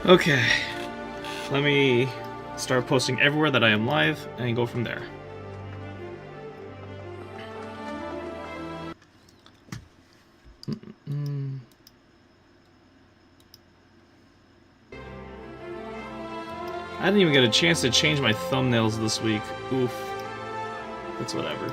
Okay, let me start posting everywhere that I am live and go from there. I didn't even get a chance to change my thumbnails this week. Oof. It's whatever.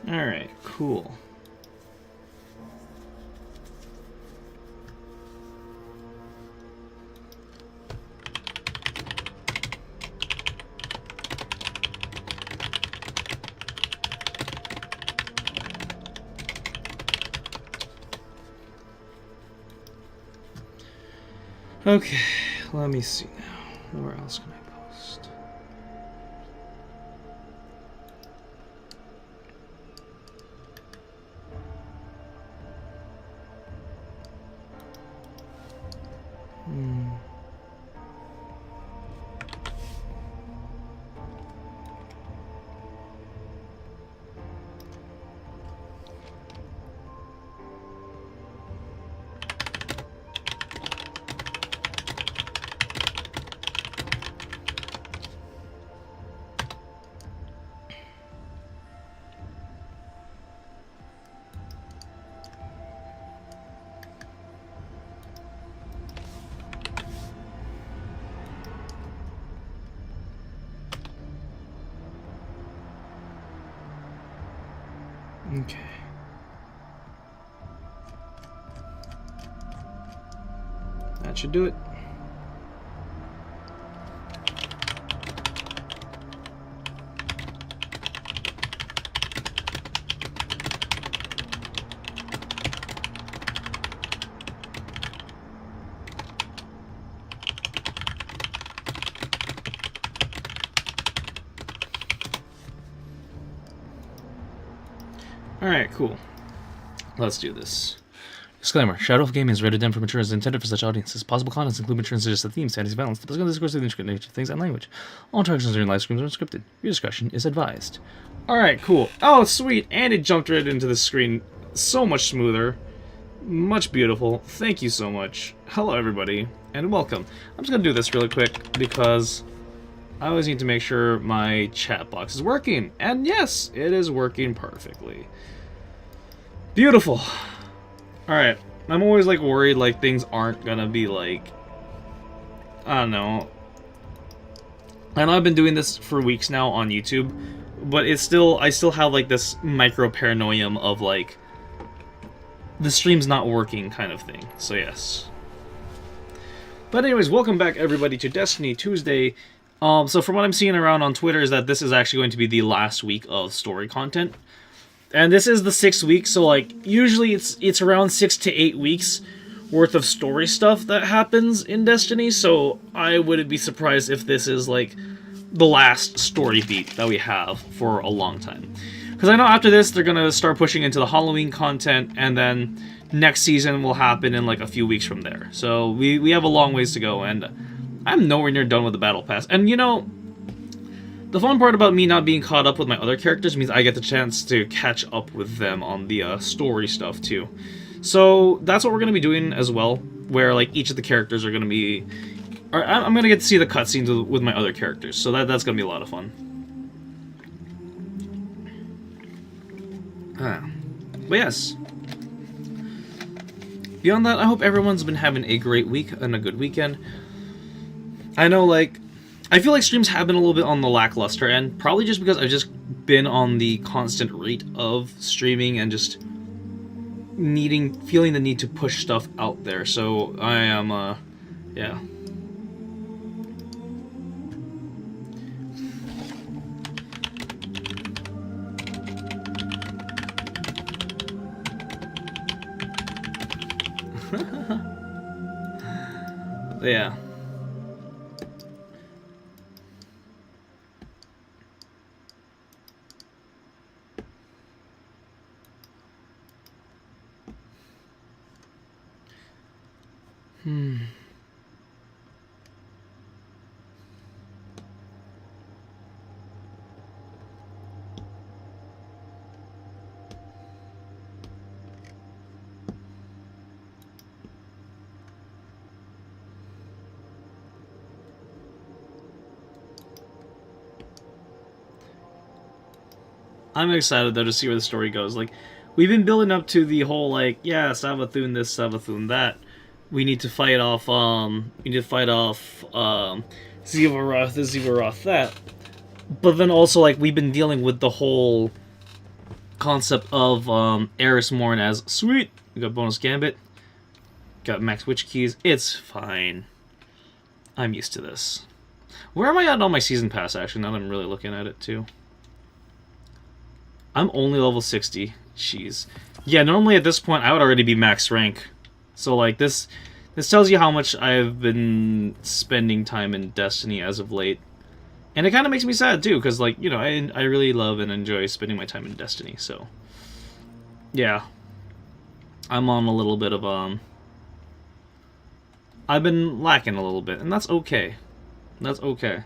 Alright, cool. Okay, let me see now. Where else can I post? Okay. That should do it. Alright, cool. Let's do this. Disclaimer: Shadow of Gaming is rated M for mature and is intended for such audiences. Possible contents include mature and suggestive themes, fantasy violence, the physical discourse of the intricate nature of things, and language. All interactions during live streams are unscripted. Your discretion is advised. Alright, cool. Oh, sweet! And it jumped right into the screen. So much smoother. Much beautiful. Thank you so much. Hello, everybody, and welcome. I'm just gonna do this really quick because I always need to make sure my chat box is working. And yes, it is working perfectly. Beautiful. Alright. I'm always like worried like things aren't gonna be like, I don't know. I know I've been doing this for weeks now on YouTube, but I still have like this micro paranoia of like the stream's not working kind of thing. So yes. But anyways, welcome back everybody to Destiny Tuesday. So from what I'm seeing around on Twitter is that this is actually going to be the last week of story content. And this is the 6th week, so like usually it's around 6 to 8 weeks worth of story stuff that happens in Destiny, so I wouldn't be surprised if this is like the last story beat that we have for a long time. Because I know after this, they're going to start pushing into the Halloween content, and then next season will happen in like a few weeks from there. So we have a long ways to go, and I'm nowhere near done with the Battle Pass. And you know, the fun part about me not being caught up with my other characters means I get the chance to catch up with them on the story stuff too. So that's what we're going to be doing as well, where like each of the characters are going to be... I'm going to get to see the cutscenes with my other characters, so that's going to be a lot of fun. But yes. Beyond that, I hope everyone's been having a great week and a good weekend. I know, like, I feel like streams have been a little bit on the lackluster end, probably just because I've just been on the constant rate of streaming and just feeling the need to push stuff out there. So I am, yeah. Yeah. I'm excited though to see where the story goes. Like, we've been building up to the whole like, yeah, Savathun this, Savathun that. We need to fight off Zivaroth this, Zivaroth that. But then also like we've been dealing with the whole concept of Eris Morn as sweet. We got bonus gambit. Got max witch keys. It's fine. I'm used to this. Where am I at on my season pass actually, now that I'm really looking at it too? I'm only level 60. Jeez. Yeah, normally at this point I would already be max rank. So like this tells you how much I've been spending time in Destiny as of late. And it kind of makes me sad too, because like, you know, I really love and enjoy spending my time in Destiny, so yeah. I'm on a little bit of I've been lacking a little bit, and that's okay. That's okay.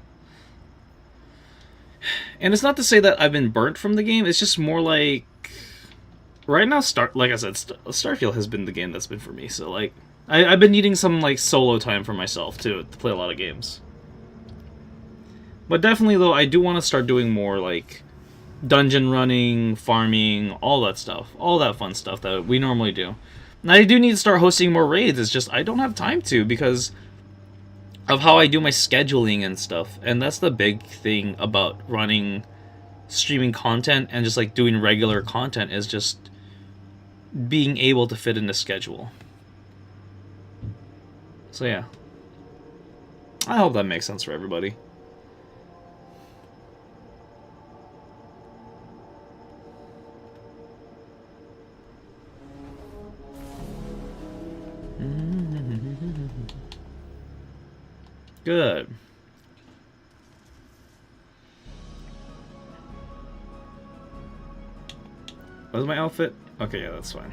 And it's not to say that I've been burnt from the game, it's just more like... Right now, like I said, Starfield has been the game that's been for me, so like... I've been needing some like solo time for myself, to play a lot of games. But definitely, though, I do want to start doing more, like... dungeon running, farming, all that stuff. All that fun stuff that we normally do. And I do need to start hosting more raids, it's just I don't have time to, because... of how I do my scheduling and stuff. And that's the big thing about streaming content and just like doing regular content, is just being able to fit in the schedule. So yeah. I hope that makes sense for everybody. Good. What's my outfit? Okay, yeah, that's fine.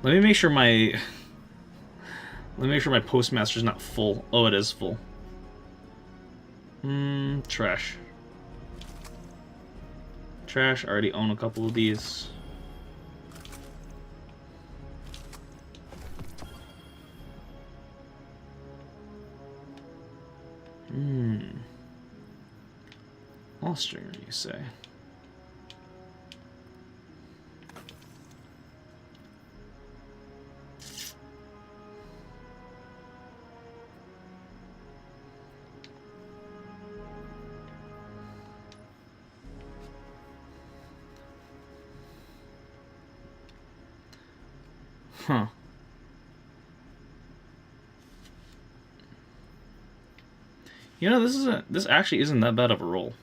Let me make sure my... Let me make sure my postmaster's not full. Oh, it is full. Trash. Trash, I already own a couple of these. Austrian, you say? Huh. You know, this actually isn't that bad of a roll.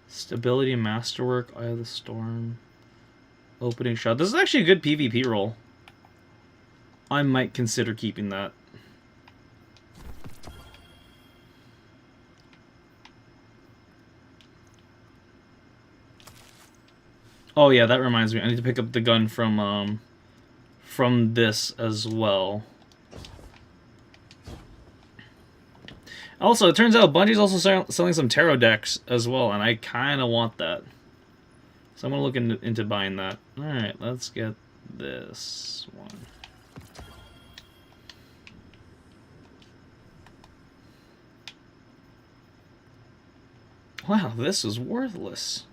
Stability, Masterwork, Eye of the Storm, Opening Shot. This is actually a good PvP roll. I might consider keeping that. Oh yeah, that reminds me. I need to pick up the gun from this as well. Also, it turns out Bungie's also selling some tarot decks as well, and I kind of want that. So I'm going to look into buying that. Alright, let's get this one. Wow, this is worthless.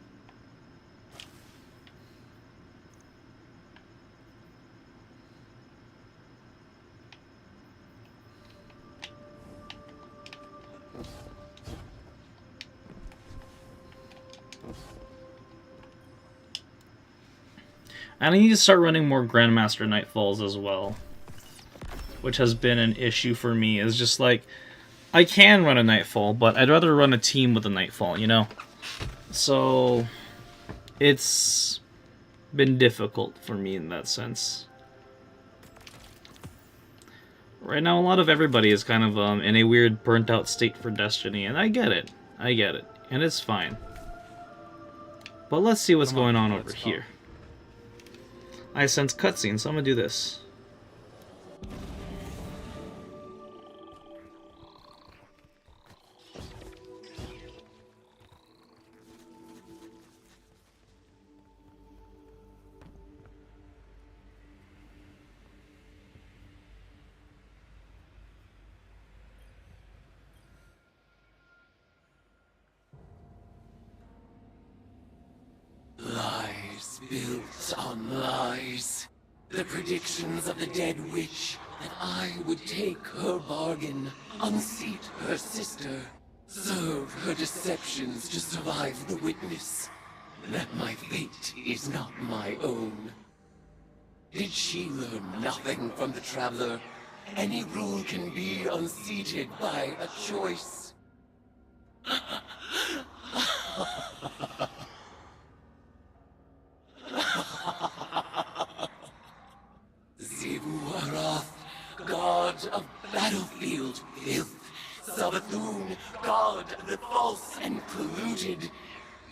And I need to start running more Grandmaster Nightfalls as well. Which has been an issue for me. Is just like, I can run a Nightfall, but I'd rather run a team with a Nightfall, you know? So, it's been difficult for me in that sense. Right now, a lot of everybody is kind of in a weird burnt-out state for Destiny, and I get it. I get it. And it's fine. But let's see what's going on over here. I sense cutscenes, so I'm gonna do this. Lies built on lies. The predictions of the dead witch that I would take her bargain, unseat her sister, serve her deceptions to survive the witness. That my fate is not my own. Did she learn nothing from the Traveler? Any rule can be unseated by a choice. Zivu-Arath, god of battlefield filth. Savathun, god of the false and polluted.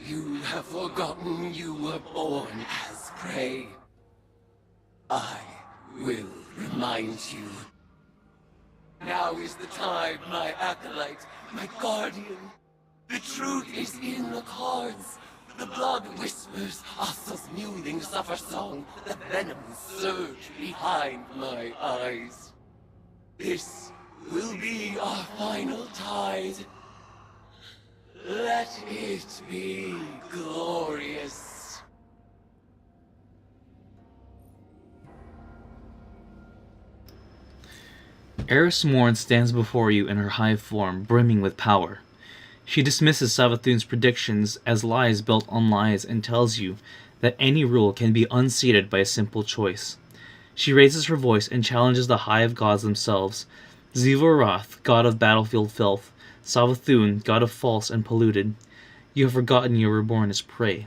You have forgotten you were born as prey. I will remind you. Now is the time, my acolyte, my guardian. The truth is in the cards. The blood whispers, Asa's mewling suffer song. The venom surge behind my eyes. This will be our final tide. Let it be glorious. Eris Morn stands before you in her hive form, brimming with power. She dismisses Savathun's predictions as lies built on lies and tells you that any rule can be unseated by a simple choice. She raises her voice and challenges the hive gods themselves. Zivu-Arath, god of battlefield filth, Savathun, god of false and polluted. You have forgotten you were born as prey.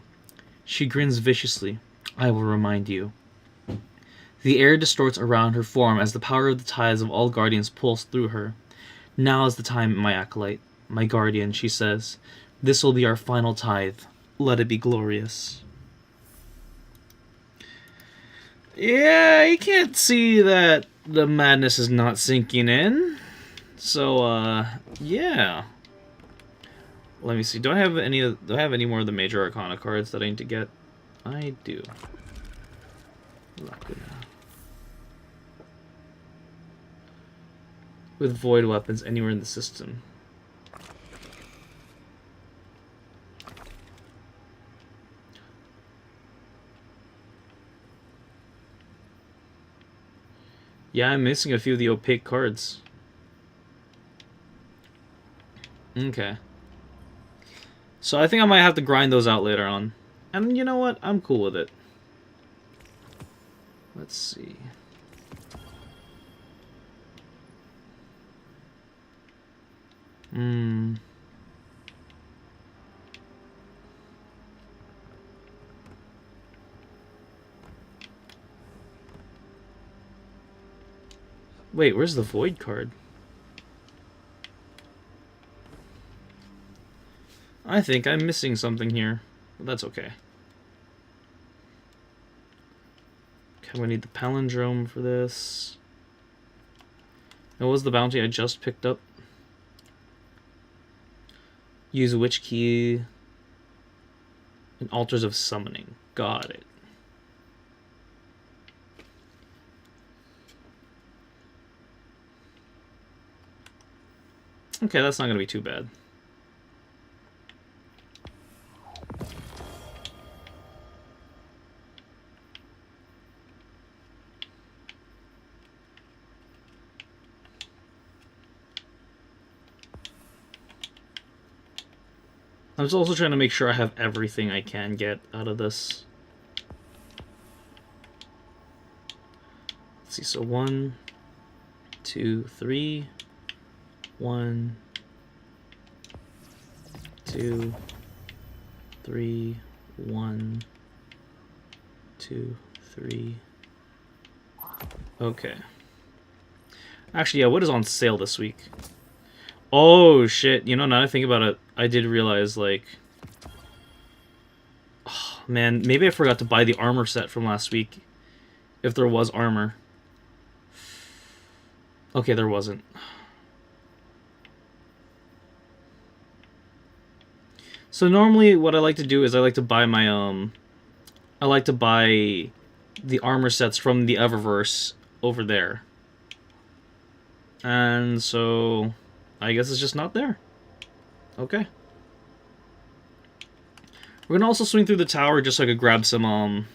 She grins viciously. I will remind you. The air distorts around her form as the power of the tides of all guardians pulse through her. Now is the time, my acolyte, my guardian, she says. This will be our final tithe. Let it be glorious. Yeah, you can't see that the madness is not sinking in. So, yeah. Let me see. Do I have any more of the major arcana cards that I need to get? I do. Lacuna. With void weapons anywhere in the system. Yeah, I'm missing a few of the opaque cards. Okay. So I think I might have to grind those out later on. And you know what? I'm cool with it. Let's see. Wait, where's the void card? I think I'm missing something here. But that's okay. I'm gonna need the palindrome for this. What was the bounty I just picked up? Use which key in Altars of Summoning. Got it. Okay, that's not gonna be too bad. I'm just also trying to make sure I have everything I can get out of this. Let's see, so 1, 2, 3. 1, 2, 3, 1, 2, 3. Okay. Actually, yeah, what is on sale this week? Oh, shit. You know, now that I think about it, I did realize, like... Oh, man, maybe I forgot to buy the armor set from last week. If there was armor. Okay, there wasn't. So normally what I like to do is I like to buy my, I like to buy the armor sets from the Eververse over there. And so... I guess it's just not there. Okay. We're gonna also swing through the tower just so I could grab some,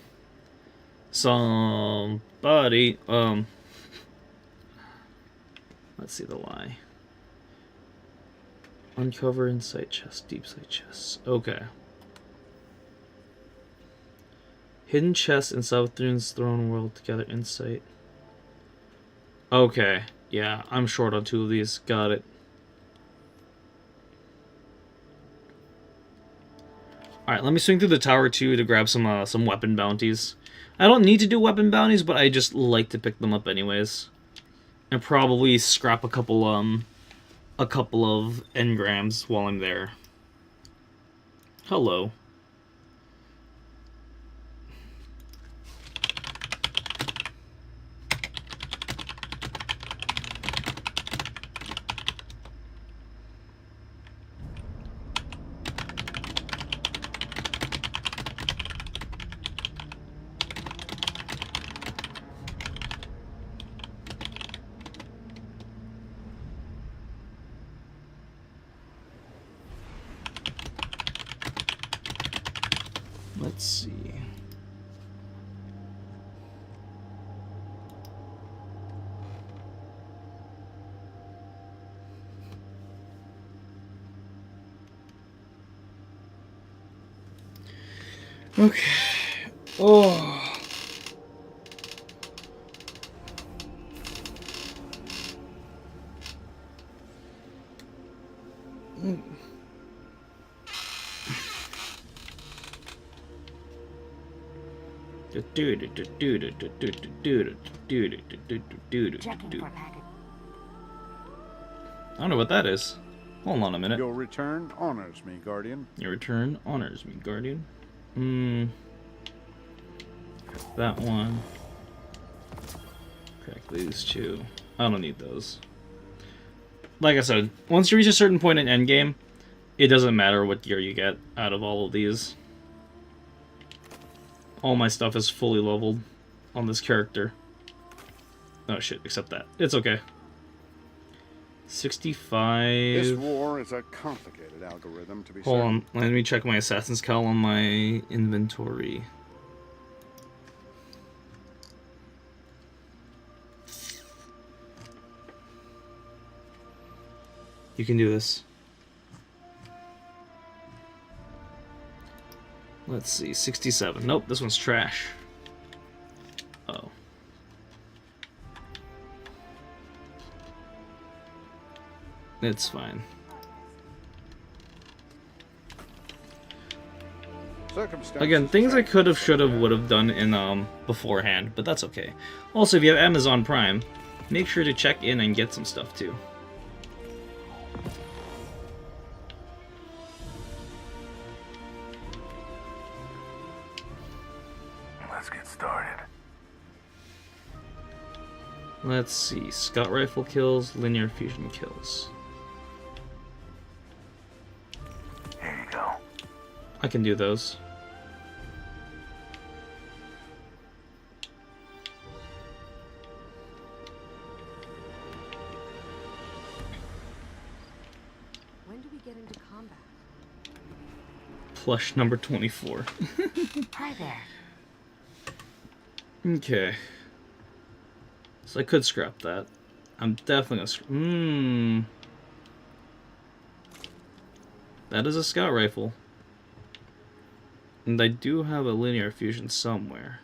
somebody, let's see the lie. Uncover insight chest, deep sight chests. Okay. Hidden chests in Savathun's throne world together insight. Okay. Yeah, I'm short on 2 of these. Got it. Alright, let me swing through the tower too to grab some weapon bounties. I don't need to do weapon bounties, but I just like to pick them up anyways. And probably scrap a couple of engrams while I'm there. Hello. Let's see. Okay. Oh. I don't know what that is. Hold on a minute. Your return honors me, Guardian. Your return honors me, Guardian. That one. Crack these 2. I don't need those. Like I said, once you reach a certain point in endgame, it doesn't matter what gear you get out of all of these. All my stuff is fully leveled on this character. Oh shit, except that. It's okay. 65... This war is a complicated algorithm, to be Hold certain. on, let me check my Assassin's Cowl on my inventory. You can do this. Let's see, 67. Nope, this one's trash. Oh. It's fine. Again, things I could have, should have, would have done in beforehand, but that's okay. Also, if you have Amazon Prime, make sure to check in and get some stuff too. Let's get started. Let's see. Scout rifle kills, linear fusion kills. Here you go. I can do those. When do we get into combat? Plush number 24. Hi there. Okay. So I could scrap that. I'm definitely gonna That is a scout rifle. And I do have a linear fusion somewhere.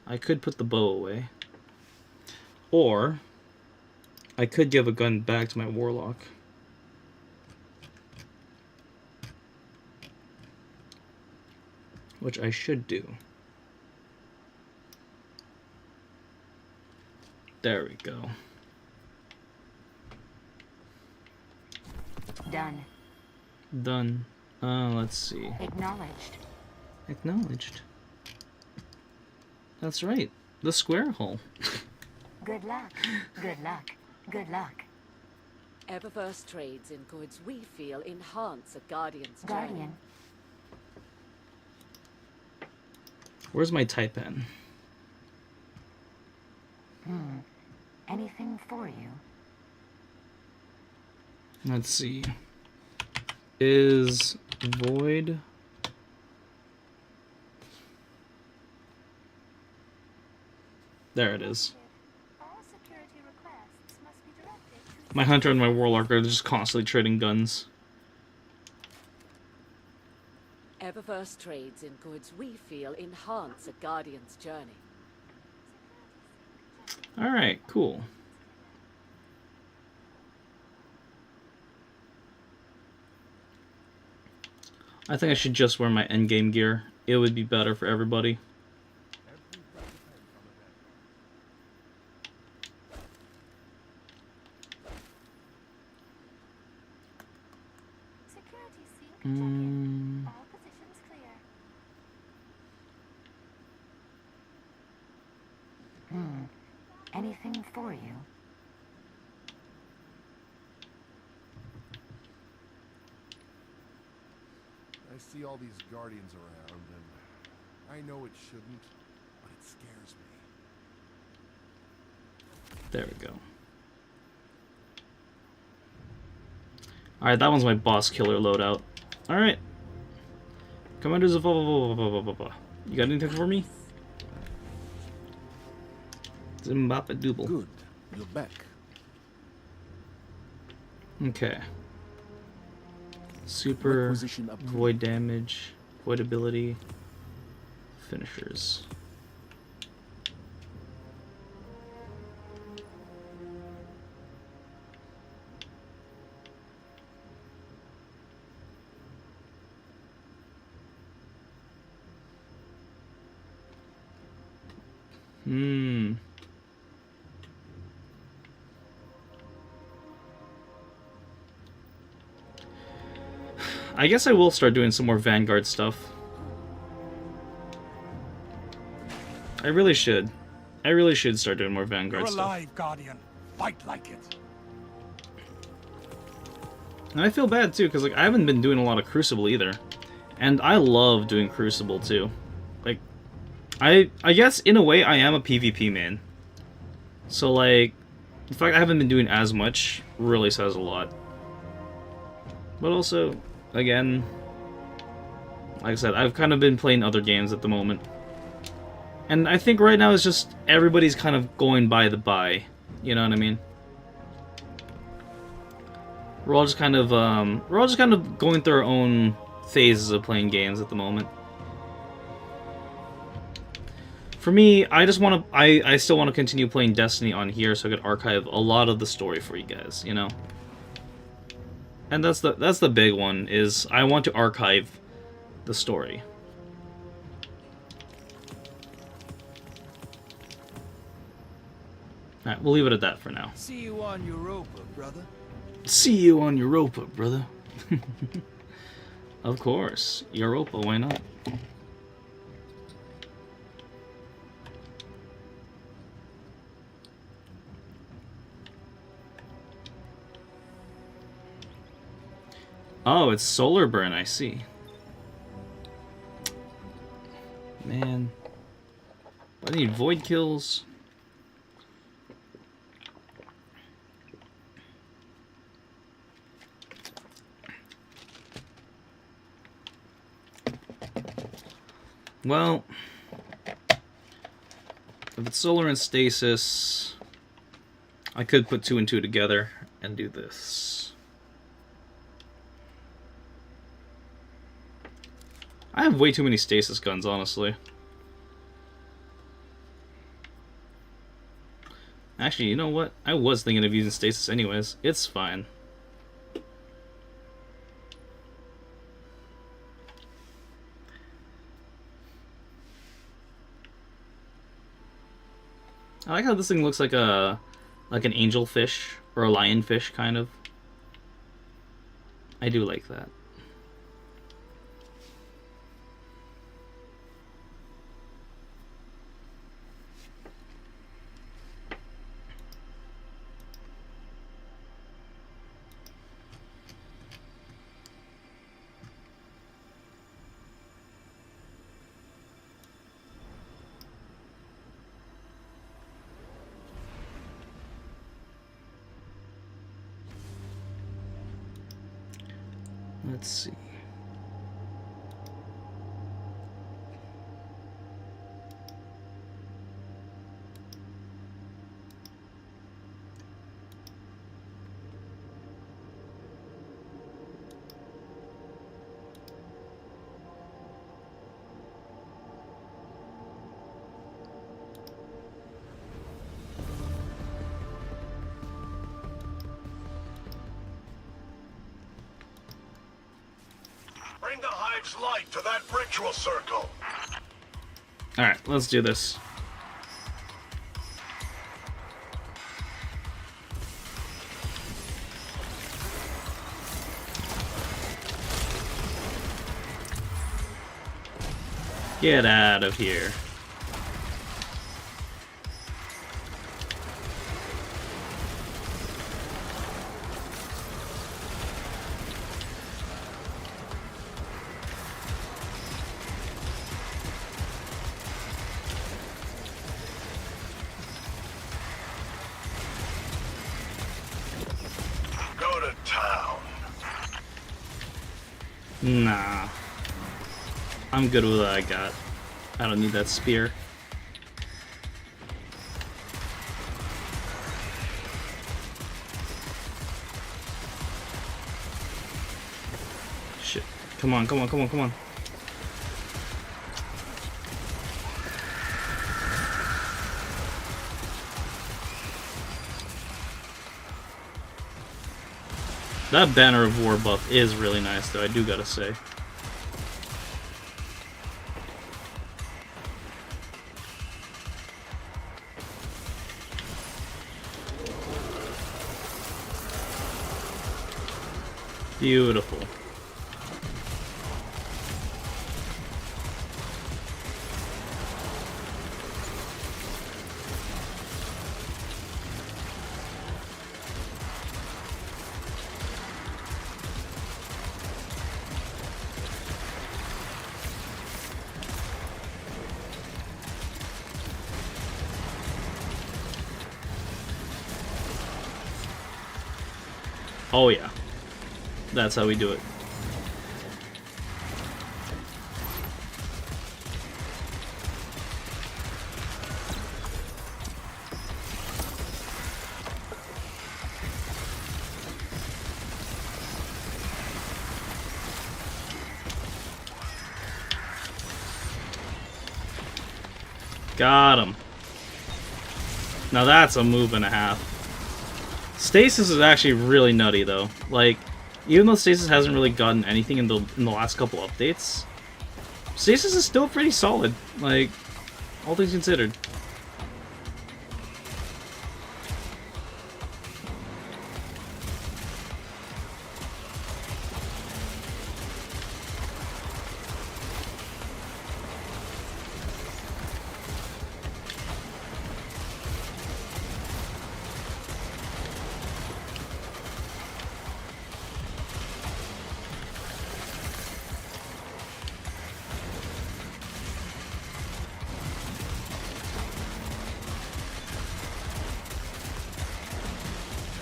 I could put the bow away. Or I could give a gun back to my warlock. Which I should do. There we go. Done. Done. Let's see. Acknowledged. Acknowledged. That's right. The square hole. Good luck. Good luck. Good luck. Eververse trades in goods we feel enhance a Guardian's journey. Guardian. Where's my type in? Anything for you? Let's see. Is void there it is. My hunter and my warlock are just constantly trading guns. Eververse trades in goods we feel enhance a Guardian's journey. Alright, cool. I think I should just wear my endgame gear. It would be better for everybody. All positions clear. Anything for you? I see all these guardians around, and I know it shouldn't, but it scares me. There we go. Alright, that one's my boss killer loadout. Alright. Commanders of You got anything for me? Zimbabwe Dooble. Good, you're back. Okay. Super, Requisition upgrade. void damage, void ability, finishers. I guess I will start doing some more Vanguard stuff. I really should. I really should start doing more Vanguard You're stuff. alive, Guardian. Fight like it. And I feel bad too, because like I haven't been doing a lot of Crucible either. And I love doing Crucible too. Like, I guess in a way I am a PvP man. So like, the fact I haven't been doing as much really says a lot. But also, again, like I said, I've kind of been playing other games at the moment. And I think right now it's just everybody's kind of going by the by. You know what I mean? We're all just kind of going through our own phases of playing games at the moment. For me, I just want to I still want to continue playing Destiny on here so I could archive a lot of the story for you guys, you know? And that's the big one, is I want to archive the story. Alright, we'll leave it at that for now. See you on Europa, brother. See you on Europa, brother. Of course. Europa, why not? Oh, it's solar burn, I see. Man. I need void kills. Well, if it's solar and stasis, I could put 2 and 2 together and do this. I have way too many stasis guns, honestly. Actually, you know what? I was thinking of using stasis anyways. It's fine. I like how this thing looks like an angelfish or a lionfish, kind of. I do like that. Let's see. Bring the hive's light to that ritual circle. Alright, let's do this. Get out of here. Go to town. Nah. I'm good with what I got. I don't need that spear. Shit. Come on, come on, come on, come on. That Banner of War buff is really nice, though, I do gotta say. Beautiful. Oh yeah. That's how we do it. Got him. Now that's a move and a half. Stasis is actually really nutty though. Like, even though Stasis hasn't really gotten anything in the last couple updates, Stasis is still pretty solid. Like, all things considered.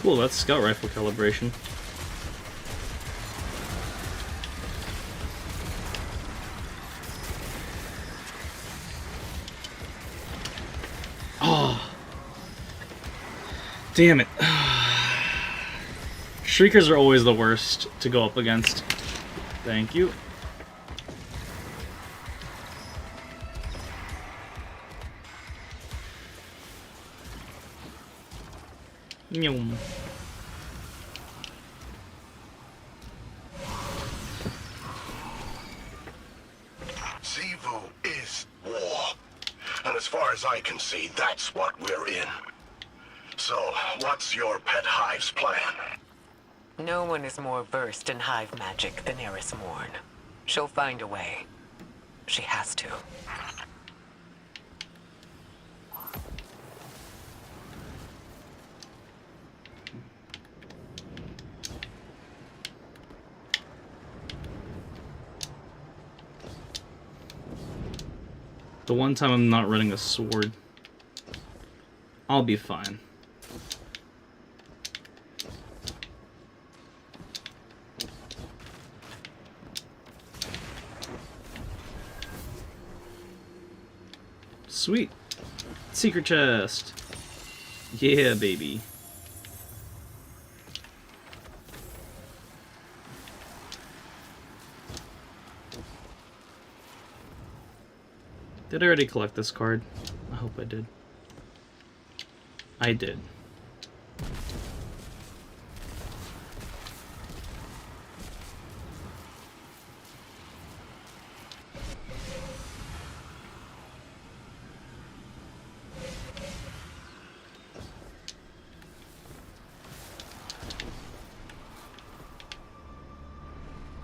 Cool, that's scout rifle calibration. Oh. Damn it. Shriekers are always the worst to go up against. Thank you. Nyum. Sivu is war. And as far as I can see, that's what we're in. So, what's your pet hive's plan? No one is more versed in hive magic than Eris Morn. She'll find a way. She has to. The one time I'm not running a sword, I'll be fine. Sweet. Secret chest. Yeah, baby. Did I already collect this card? I hope I did. I did.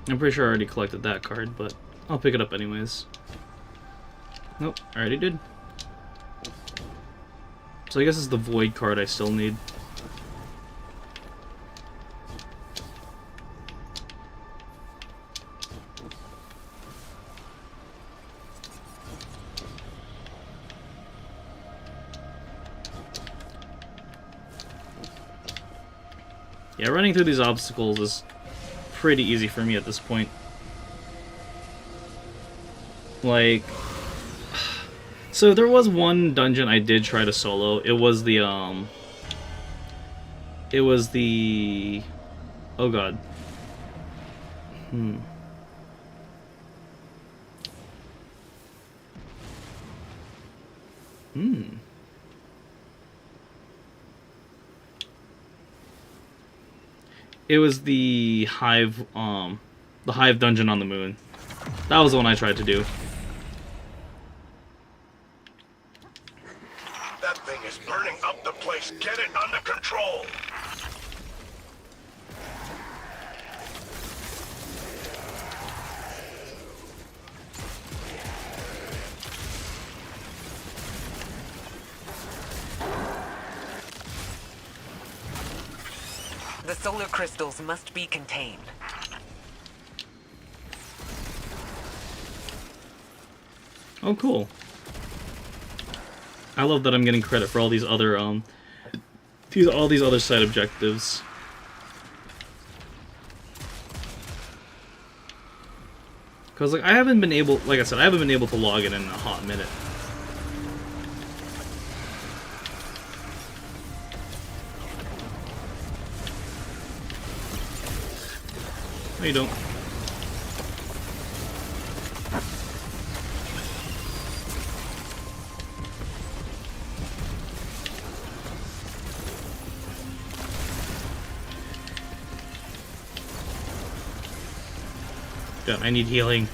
I'm pretty sure I already collected that card, but I'll pick it up anyways. Nope, I already did. So I guess it's the void card I still need. Yeah, running through these obstacles is pretty easy for me at this point. Like, so there was one dungeon I did try to solo. It was the oh god. It was the Hive dungeon on the moon. That was the one I tried to do. That thing is burning up the place. Get it under control. The solar crystals must be contained. Oh, cool. I love that I'm getting credit for all these other side objectives. Cause like I haven't been able to log in a hot minute. No, you don't. God, I need healing.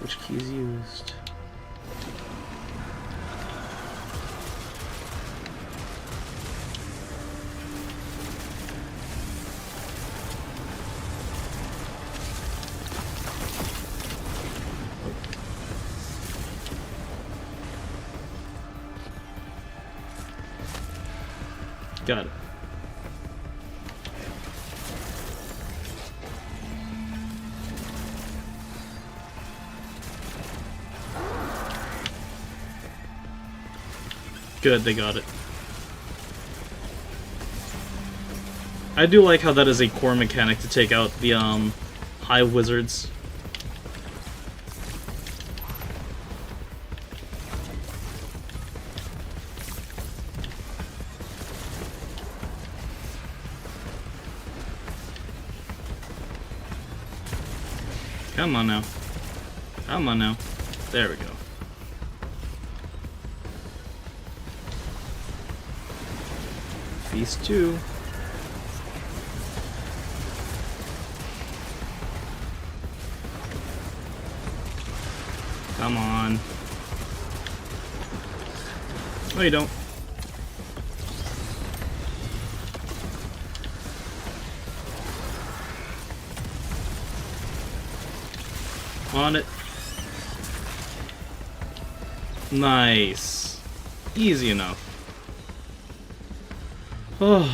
Which keys used? Got it. Good, they got it. I do like how that is a core mechanic to take out the hive wizards. Come on now. Come on now. There we go. These two. Come on. No, you don't. On it. Nice. Easy enough. Oh.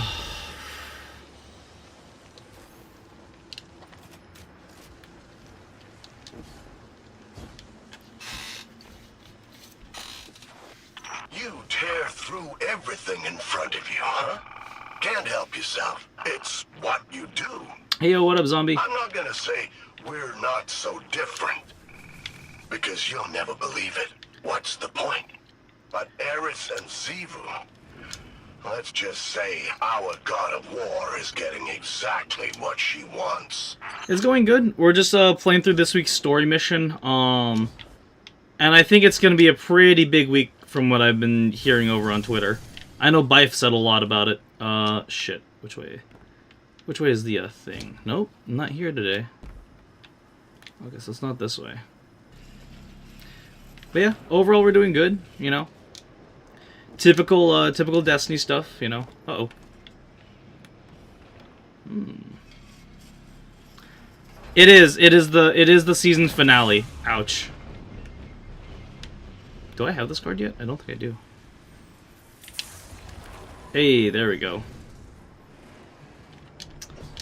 You tear through everything in front of you, huh? Can't help yourself. It's what you do. Hey, yo, what up, zombie? I'm not gonna say we're not so different, because you'll never believe it. What's the point? But Eris and Zivu, let's just say our god of war is getting exactly what she wants. It's going good. We're just playing through this week's story mission. And I think it's going to be a pretty big week from what I've been hearing over on Twitter. I know Bife said a lot about it. Shit. Which way? Which way is the thing? Nope, not here today. Okay, so it's not this way. But yeah, overall we're doing good, you know. Typical typical Destiny stuff, you know. Uh-oh. It is the season finale. Ouch. Do I have this card yet? I don't think I do. Hey, there we go.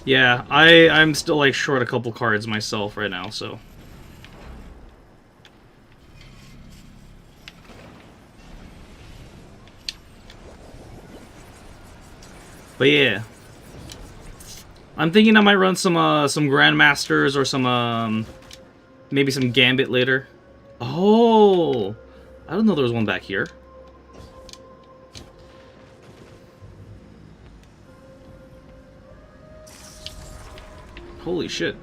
Yeah, I'm still like short a couple cards myself right now, so. But yeah, I'm thinking I might run some Grandmasters or some maybe some Gambit later. Oh, I don't know there was one back here. Holy shit.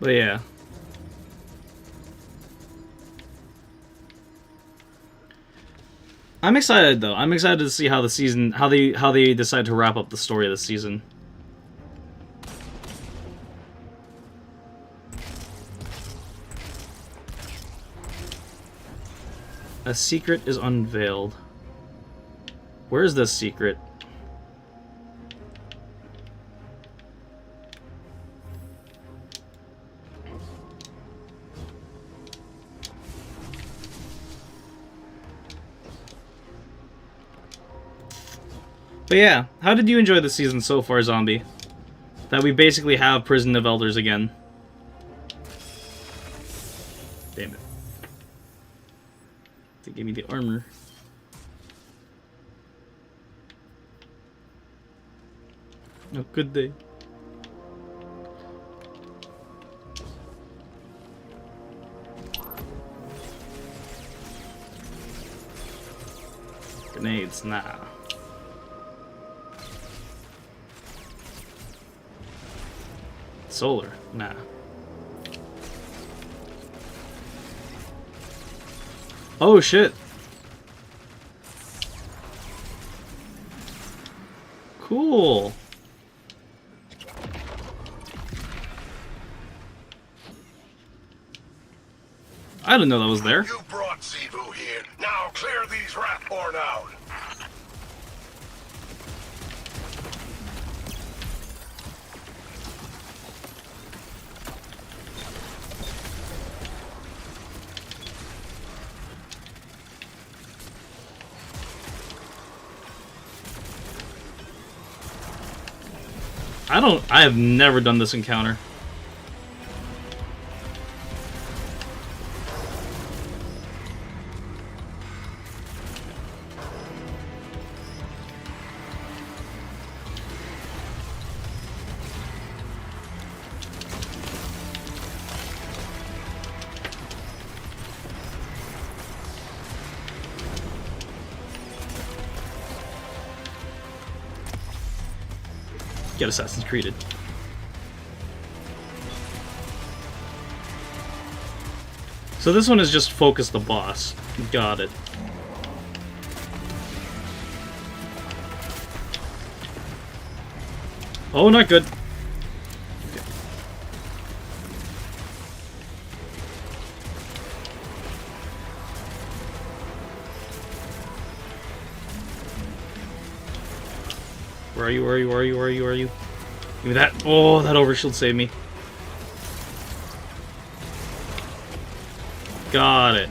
But yeah. I'm excited though. I'm excited to see how the season, how they decide to wrap up the story of the season. A secret is unveiled. Where is this secret? But yeah, how did you enjoy the season so far, Zombie? That we basically have Prison of Elders again. Damn it. They gave me the armor. Oh, good day. Grenades, nah. Solar, nah. Oh shit. Cool. I didn't know that was there. You brought Zivu here. Now clear these Wrathborn out. I have never done this encounter. Get Assassin's Creeded. So this one is just focus the boss. Got it. Oh, not good. Okay. Where are you? Where are you? Where are you? Where are you? Where are you? Give me that. Oh, that overshield saved me. Got it.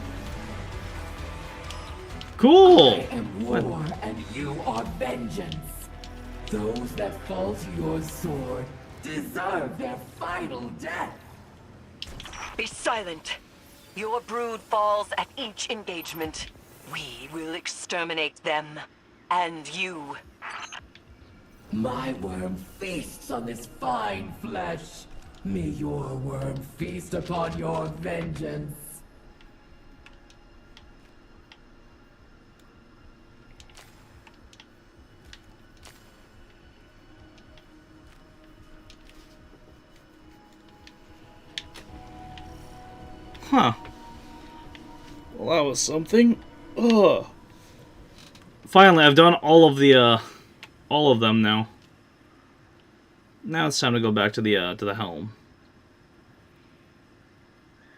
Cool. I am war, and you are vengeance. Those that fall to your sword deserve their final death. Be silent. Your brood falls at each engagement. We will exterminate them. And you. My worm feasts on this fine flesh. May your worm feast upon your vengeance. Huh. Well, that was something. Ugh. Finally, I've done all of them now. Now it's time to go back to the helm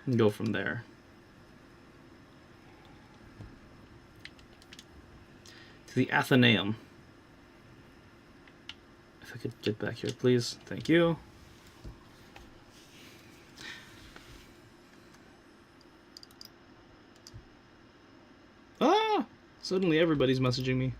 and go from there. To the Athenaeum. If I could get back here, please. Thank you. Ah! Suddenly everybody's messaging me.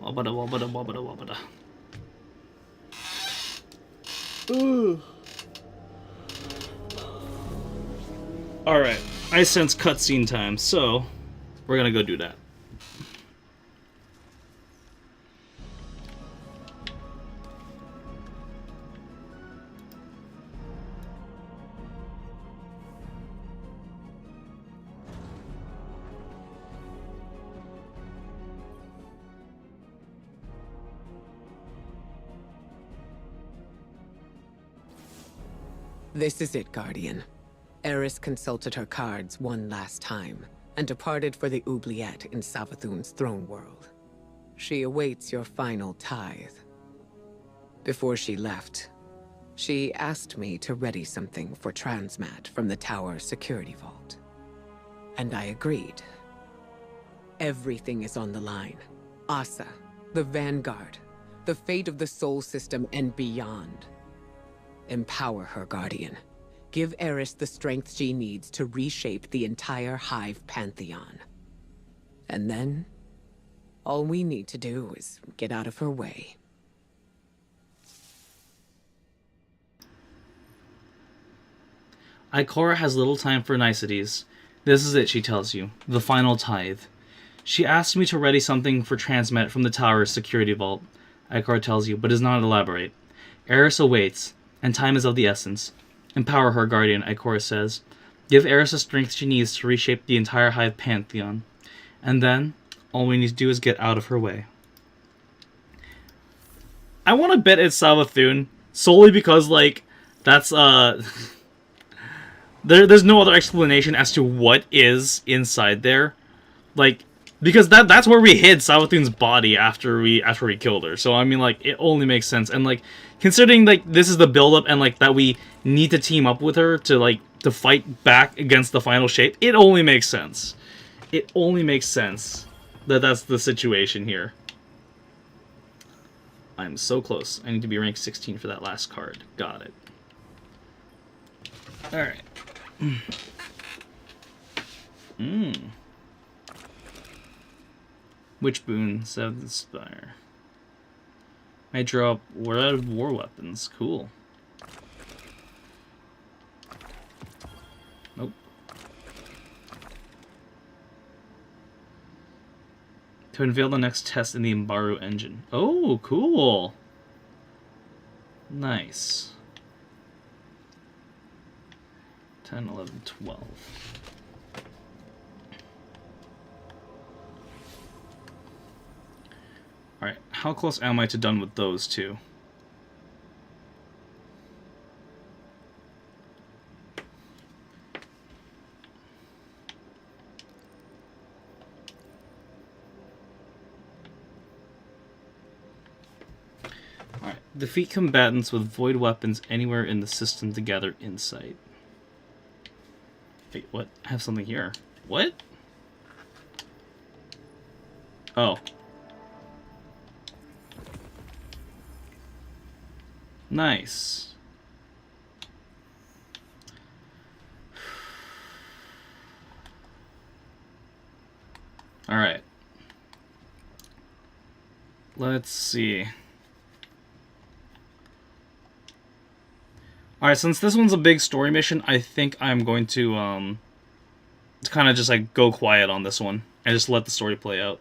Wabada, wabada, wabada, wabada. Ooh. Alright, I sense cutscene time, so we're gonna go do that. This is it, Guardian. Eris consulted her cards one last time, and departed for the oubliette in Savathun's throne world. She awaits your final tithe. Before she left, she asked me to ready something for Transmat from the tower security vault. And I agreed. Everything is on the line. Asa, the Vanguard, the fate of the Sol System and beyond. Empower her, Guardian. Give Eris the strength she needs to reshape the entire Hive Pantheon. And then, all we need to do is get out of her way. Ikora has little time for niceties. This is it, she tells you. The final tithe. She asks me to ready something for transmet from the tower's security vault, Ikora tells you, but does not elaborate. Eris awaits, and time is of the essence. Empower her, Guardian, Ikora says. Give Eris the strength she needs to reshape the entire Hive Pantheon. And then, all we need to do is get out of her way. I want to bet it's Savathun, solely because, like, that's, there's no other explanation as to what is inside there. Like, because that's where we hid Savathun's body after we killed her. So, I mean, like, it only makes sense. And, like, considering, like, this is the build-up and, like, that we need to team up with her to, like, to fight back against the final shape, it only makes sense. It only makes sense that that's the situation here. I'm so close. I need to be rank 16 for that last card. Got it. Alright. Which boon? 7th Spire. I drop We're out of war weapons. Cool. Nope. To unveil the next test in the Imbaru engine. Oh, cool. Nice. 10, 11, 12. Alright, how close am I to done with those two? Alright, defeat combatants with void weapons anywhere in the system to gather insight. Wait, what? I have something here. What? Oh. Nice. Alright. Let's see. Alright, since this one's a big story mission, I think I'm going to kind of just like go quiet on this one and just let the story play out.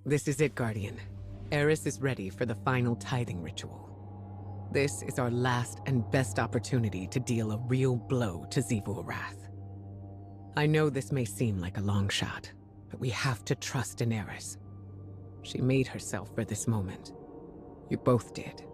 This is it, Guardian. Eris is ready for the final tithing ritual. This is our last and best opportunity to deal a real blow to Xivu Arath. I know this may seem like a long shot, but we have to trust in Eris. She made herself for this moment. You both did.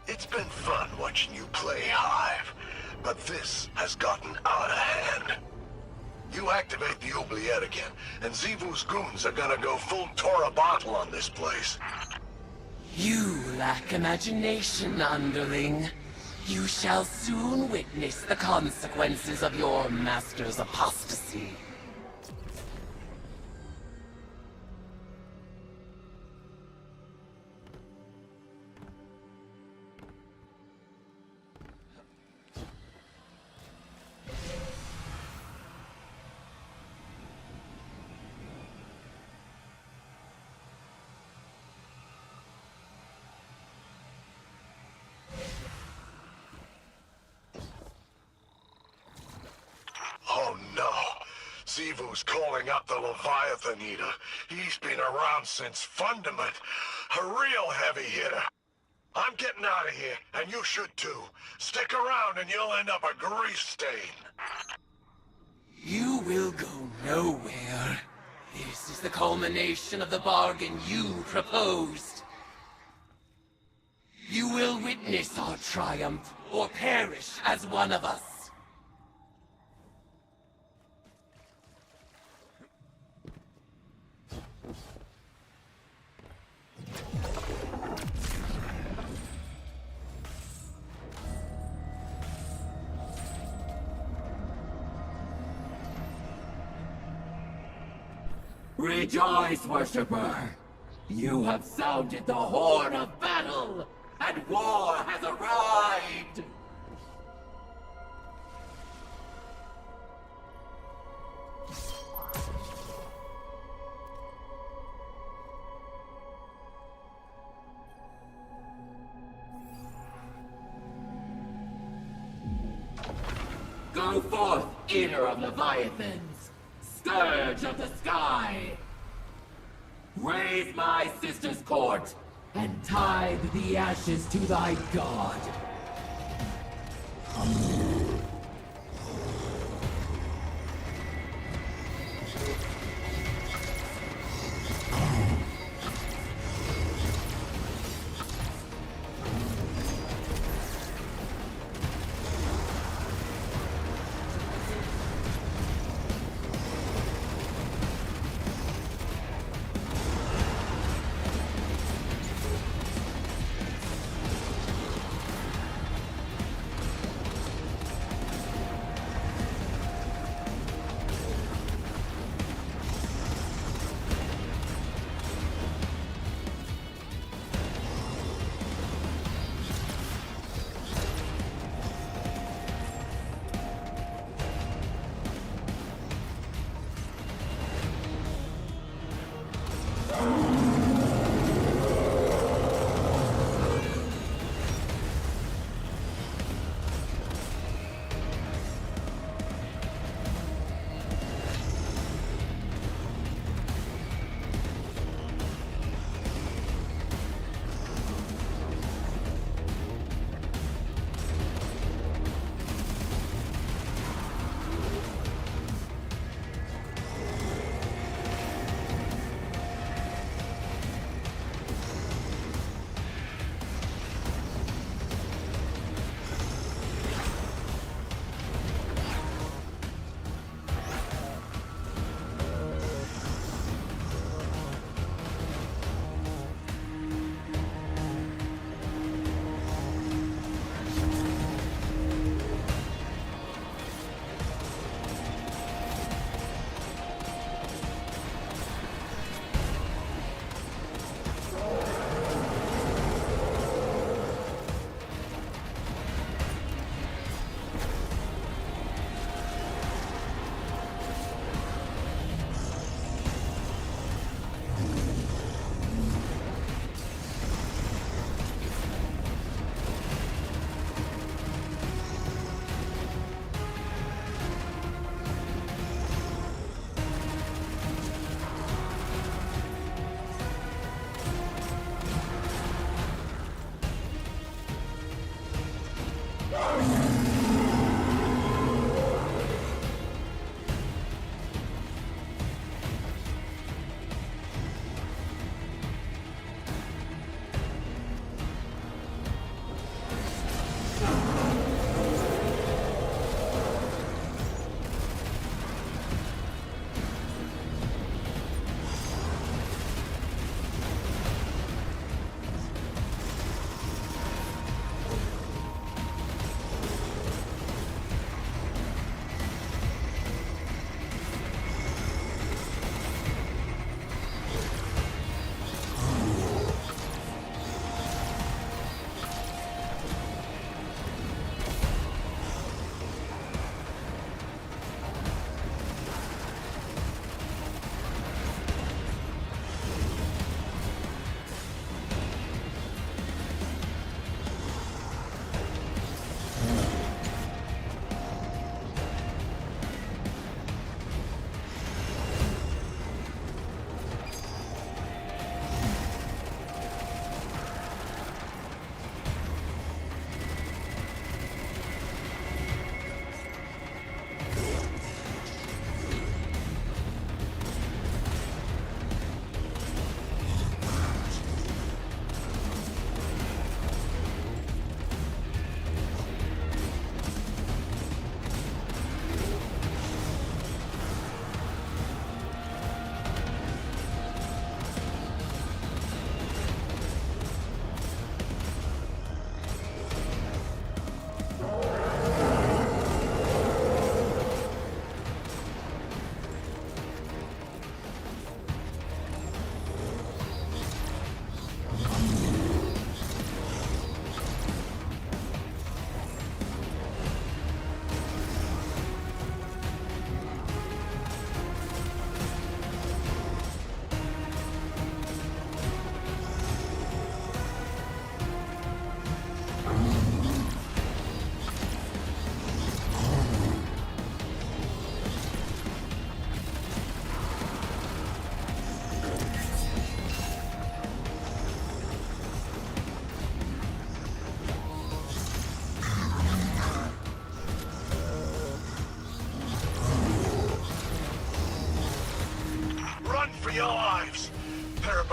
It's been fun watching you play, Hive, but this has gotten out of hand. You activate the oubliette again, and Xivu's goons are gonna go full Torah bottle on this place. You lack imagination, underling. You shall soon witness the consequences of your master's apostasy. All Zivu's calling up the Leviathan Eater. He's been around since Fundament. A real heavy hitter. I'm getting out of here, and you should too. Stick around and you'll end up a grease stain. You will go nowhere. This is the culmination of the bargain you proposed. You will witness our triumph, or perish as one of us. Rejoice, worshipper! You have sounded the horn of battle, and war has arrived! Go forth, eater of Leviathans! Scourge of the sky! Raise my sister's court, and tithe the ashes to thy god!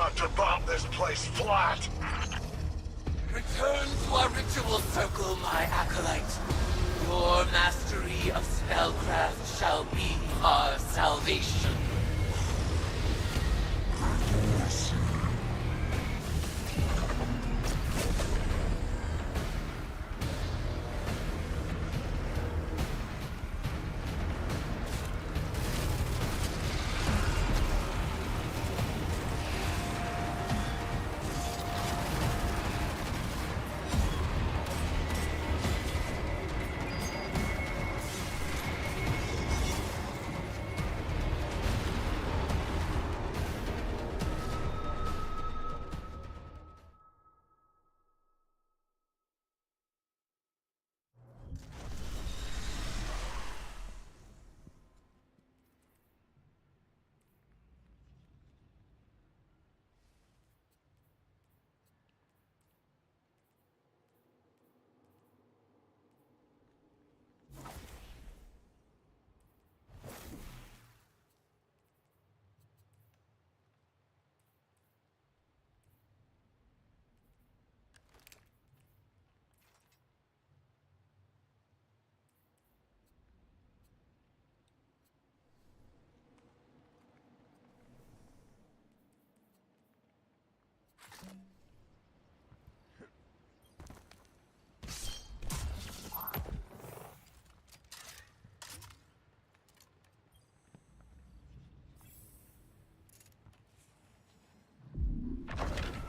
about to bomb this place flat. Return to our ritual circle, my acolyte. Your mastery of spellcraft shall be our salvation.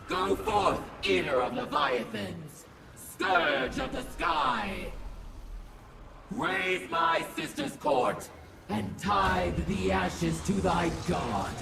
Go forth, eater of leviathans, scourge of the sky! Raise my sister's court, and tithe the ashes to thy god!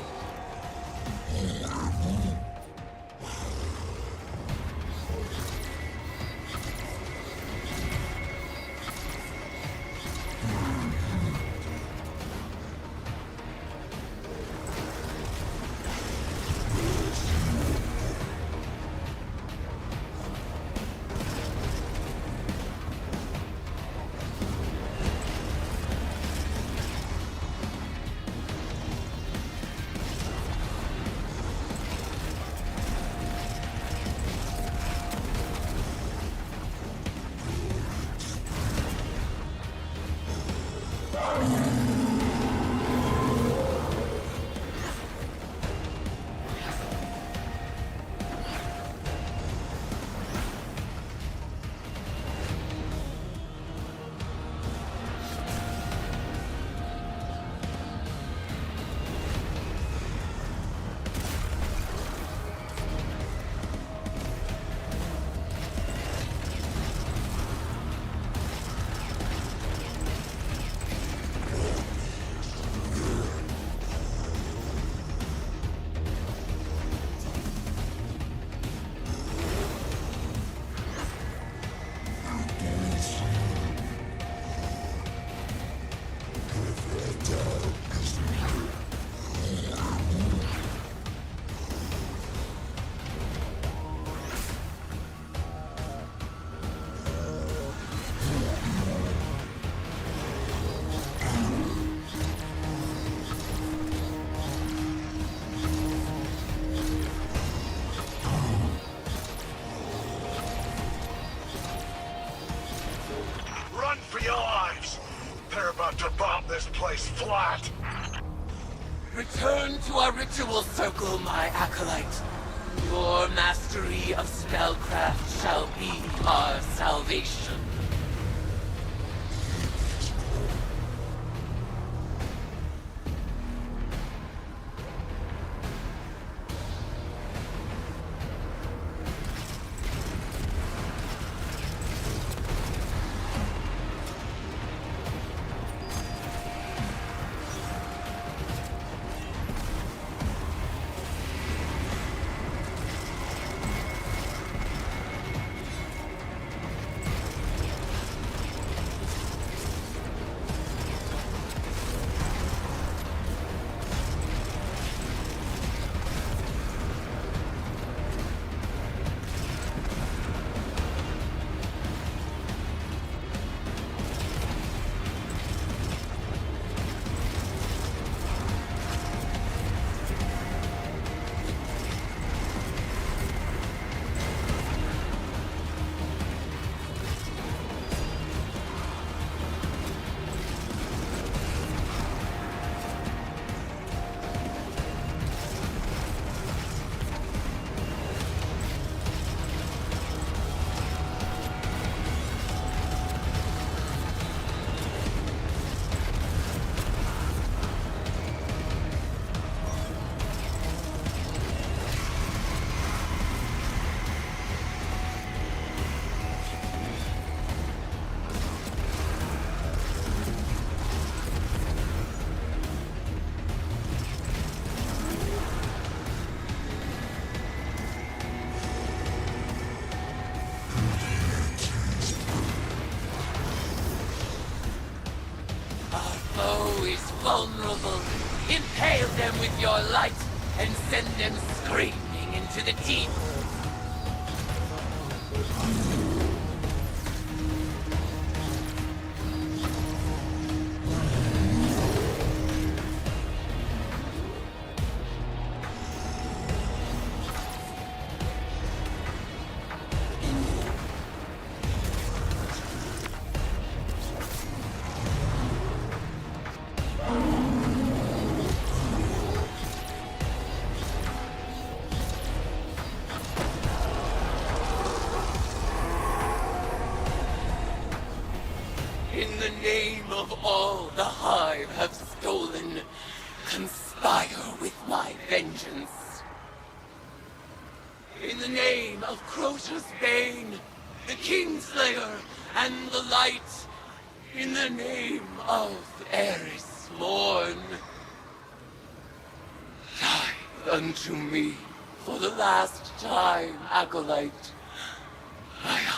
Run for your lives! They're about to bomb this place flat! Return to our ritual circle, my acolyte. Your mastery of spellcraft shall be our salvation. vulnerable. Impale them with your light and send them screaming into the deep. In the name of all the Hive have stolen, conspire with my vengeance. In the name of Crota's Bane, the Kingslayer, and the Light, in the name of Eris Morn, die unto me for the last time, Acolyte. I out.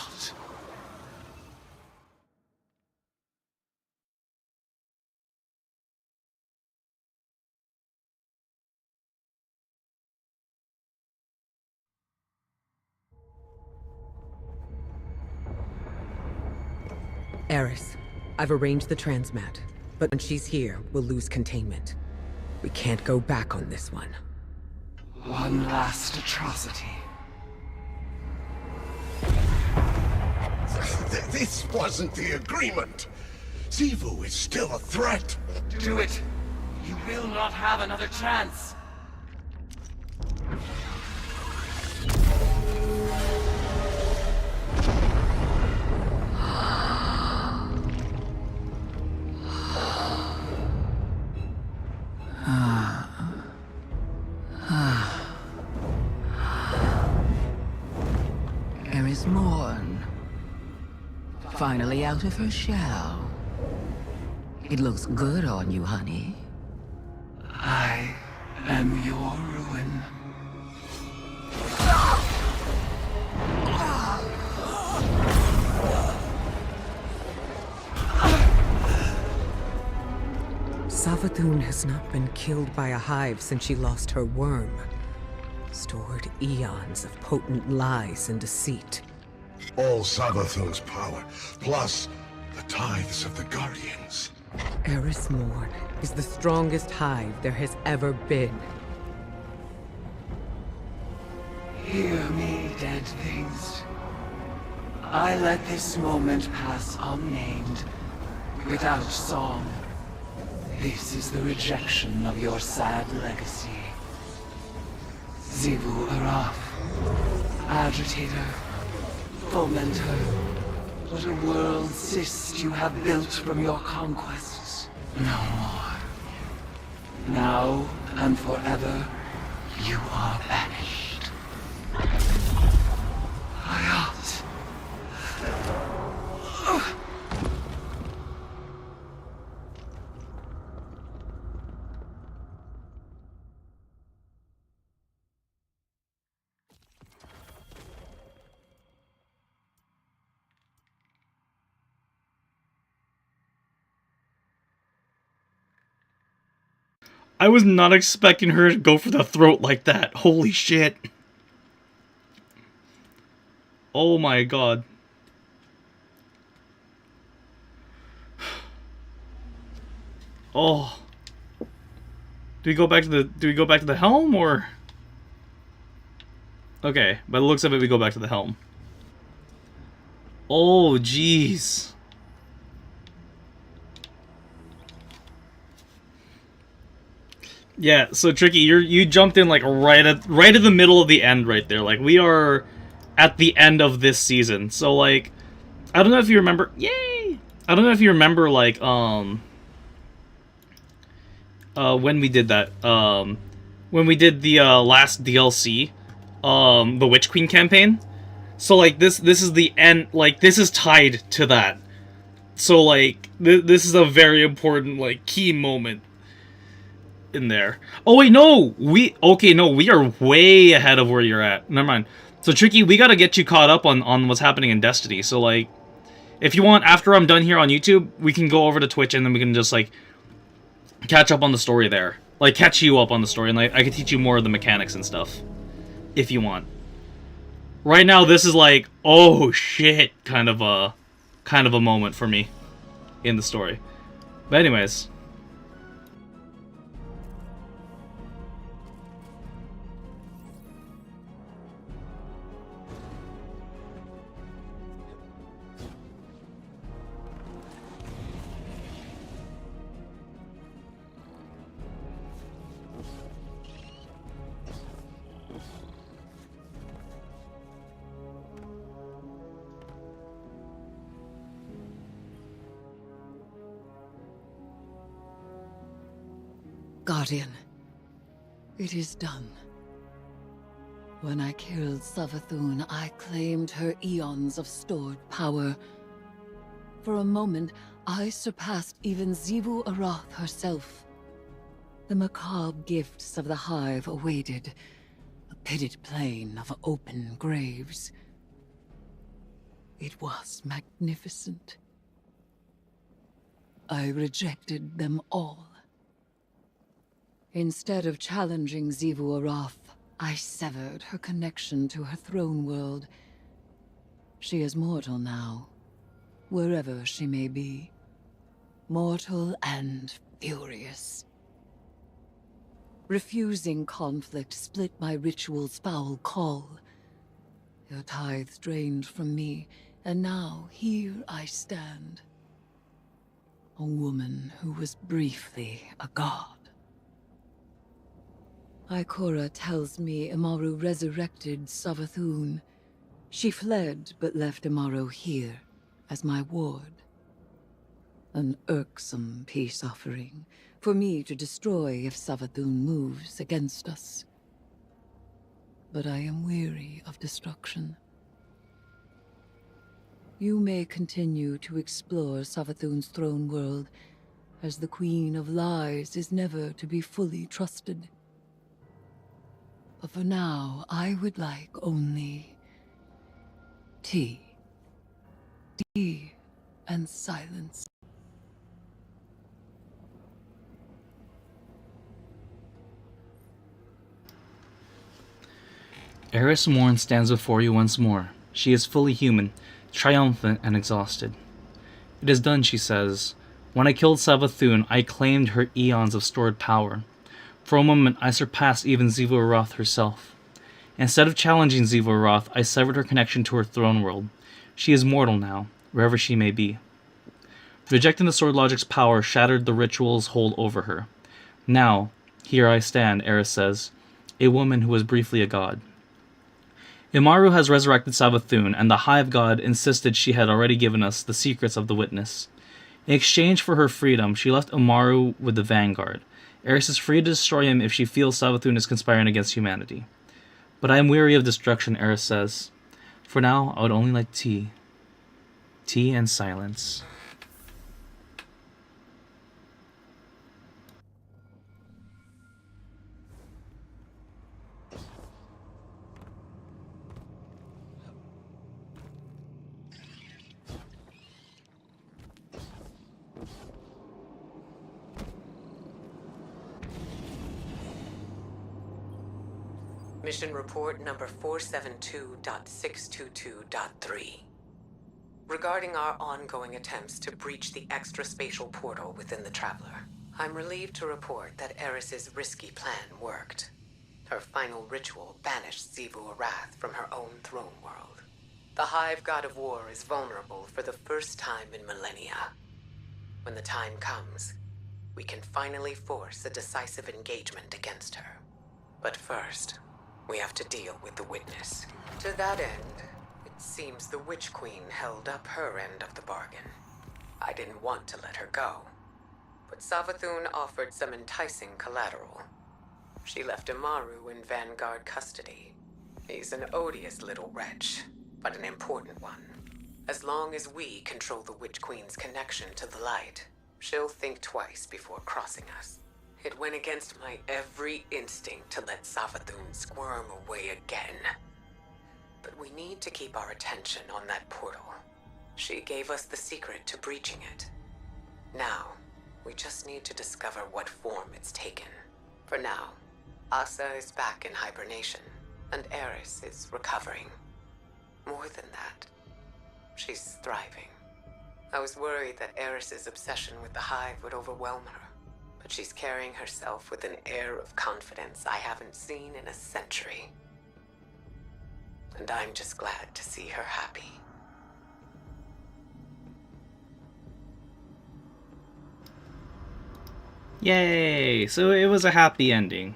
Eris, I've arranged the transmat, but when she's here, we'll lose containment. We can't go back on this one. One last atrocity. This wasn't the agreement. Zivu is still a threat. Do it. You will not have another chance. Eris Morn. Finally out of her shell. It looks good on you, honey. I am your ruin. Savathun has not been killed by a hive since she lost her worm. Stored eons of potent lies and deceit. All Savathun's power, plus the tithes of the Guardians. Eris Morn is the strongest hive there has ever been. Hear me, dead things. I let this moment pass unnamed, without song. This is the rejection of your sad legacy. Zivu Araf, agitator, fomenter, what a world cyst you have built from your conquests. No more. Now and forever, you are banished. Hayat. I was not expecting her to go for the throat like that. Holy shit. Oh my god. Oh. Do we go back to the helm or? Okay, by the looks of it we go back to the helm. Oh jeez. Yeah, so Tricky, you jumped in like right at the middle of the end right there. Like we are at the end of this season. So like I don't know if you remember. Yay! I don't know if you remember like when we did that. When we did the last DLC, the Witch Queen campaign. So like this is the end, like this is tied to that. So like this is a very important like key moment in there. Oh wait, no, we are way ahead of where you're at. Never mind. So Tricky, we gotta get you caught up on what's happening in Destiny. So like, if you want, after I'm done here on YouTube, we can go over to Twitch and then we can just like catch up on the story there. Like, catch you up on the story, and like I could teach you more of the mechanics and stuff. If you want. Right now, this is like, oh shit, kind of a moment for me in the story. But anyways. Guardian, it is done. When I killed Savathun, I claimed her eons of stored power. For a moment, I surpassed even Xivu Arath herself. The macabre gifts of the Hive awaited, a pitted plain of open graves. It was magnificent. I rejected them all. Instead of challenging Xivu Arath, I severed her connection to her throne world. She is mortal now, wherever she may be. Mortal and furious. Refusing conflict split my ritual's foul call. Your tithes drained from me, and now here I stand. A woman who was briefly a god. Ikora tells me Amaru resurrected Savathun. She fled, but left Amaru here, as my ward. An irksome peace offering, for me to destroy if Savathun moves against us. But I am weary of destruction. You may continue to explore Savathun's throne world, as the Queen of Lies is never to be fully trusted. But for now, I would like only tea. Tea and silence. Eris Morn stands before you once more. She is fully human, triumphant and exhausted. It is done, she says. When I killed Savathun, I claimed her eons of stored power. For a moment, I surpassed even Xivu Arath herself. Instead of challenging Xivu Arath, I severed her connection to her throne world. She is mortal now, wherever she may be. Rejecting the sword logic's power shattered the ritual's hold over her. Now, here I stand, Eris says, a woman who was briefly a god. Imaru has resurrected Savathun, and the Hive God insisted she had already given us the secrets of the Witness. In exchange for her freedom, she left Imaru with the Vanguard. Eris is free to destroy him if she feels Savathun is conspiring against humanity. But I am weary of destruction, Eris says. For now, I would only like tea. Tea and silence. Mission report number 472.622.3. Regarding our ongoing attempts to breach the extra-spatial portal within the Traveler, I'm relieved to report that Eris's risky plan worked. Her final ritual banished Xivu Arath from her own throne world. The Hive God of War is vulnerable for the first time in millennia. When the time comes, we can finally force a decisive engagement against her. But first, we have to deal with the Witness. To that end, it seems the Witch Queen held up her end of the bargain. I didn't want to let her go, but Savathun offered some enticing collateral. She left Imaru in Vanguard custody. He's an odious little wretch, but an important one. As long as we control the Witch Queen's connection to the light, she'll think twice before crossing us. It went against my every instinct to let Savathun squirm away again. But we need to keep our attention on that portal. She gave us the secret to breaching it. Now, We just need to discover what form it's taken. For now, Asa is back in hibernation, and Eris is recovering. More than that, she's thriving. I was worried that Eris's obsession with the Hive would overwhelm her, but she's carrying herself with an air of confidence I haven't seen in a century. And I'm just glad to see her happy. Yay! So it was a happy ending.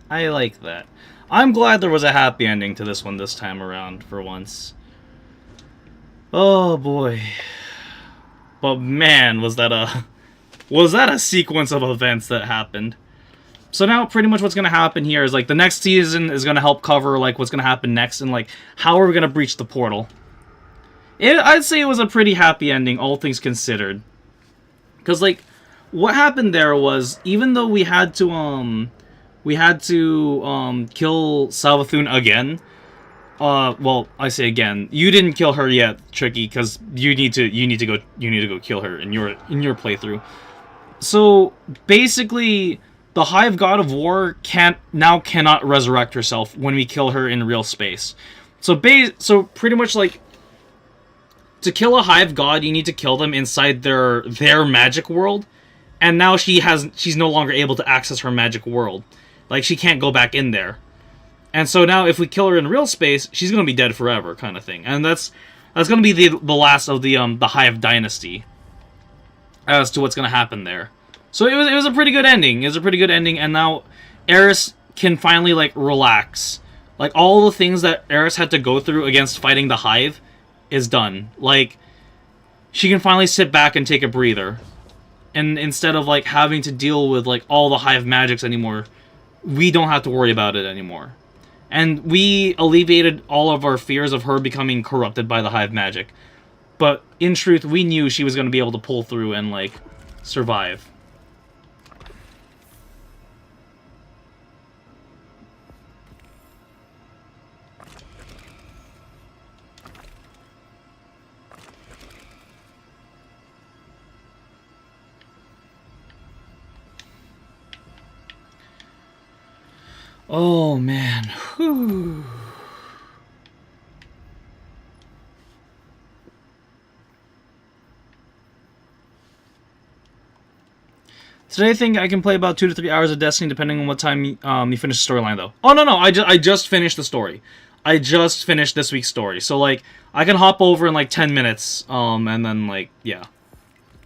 I like that. I'm glad there was a happy ending to this one this time around, for once. Oh boy. But man, was that a sequence of events that happened. So now pretty much what's going to happen here is like the next season is going to help cover like what's going to happen next and like how are we going to breach the portal. I'd say it was a pretty happy ending, all things considered. Because like what happened there was even though we had to kill Savathun again. Well, I say again, you didn't kill her yet, Tricky, because you need to go kill her in your playthrough. So basically, the Hive God of War cannot resurrect herself when we kill her in real space. So pretty much like to kill a Hive God, you need to kill them inside their magic world, and now she's no longer able to access her magic world. Like she can't go back in there. And so now, if we kill her in real space, she's gonna be dead forever, kind of thing. And that's gonna be the last of the Hive dynasty. As to what's gonna happen there. So it was a pretty good ending. It was a pretty good ending, and now Eris can finally like relax. Like all the things that Eris had to go through against fighting the Hive is done. Like she can finally sit back and take a breather, and instead of like having to deal with like all the Hive magics anymore, we don't have to worry about it anymore. And we alleviated all of our fears of her becoming corrupted by the Hive magic. But in truth, we knew she was going to be able to pull through and, like, survive. Oh, man. Whew. Today I think I can play about 2 to 3 hours of Destiny depending on what time you finish the storyline, though. Oh, no, I just finished the story. I just finished this week's story. So, like, I can hop over in, like, 10 minutes, and then, like, yeah.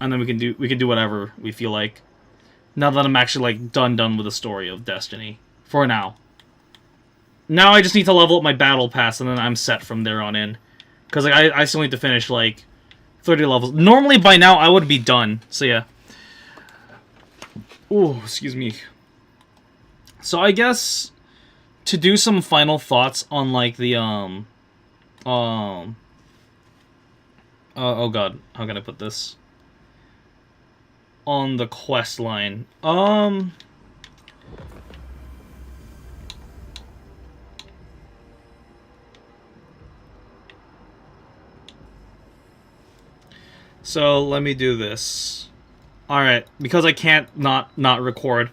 And then we can do whatever we feel like. Now that I'm actually, like, done with the story of Destiny. For now. Now I just need to level up my battle pass, and then I'm set from there on in. Because, like, I still need to finish, like, 30 levels. Normally, by now, I would be done. So, yeah. Ooh, excuse me. So, I guess to do some final thoughts on, like, the, oh god, how can I put this? On the quest line. So, let me do this. Alright, because I can't not record.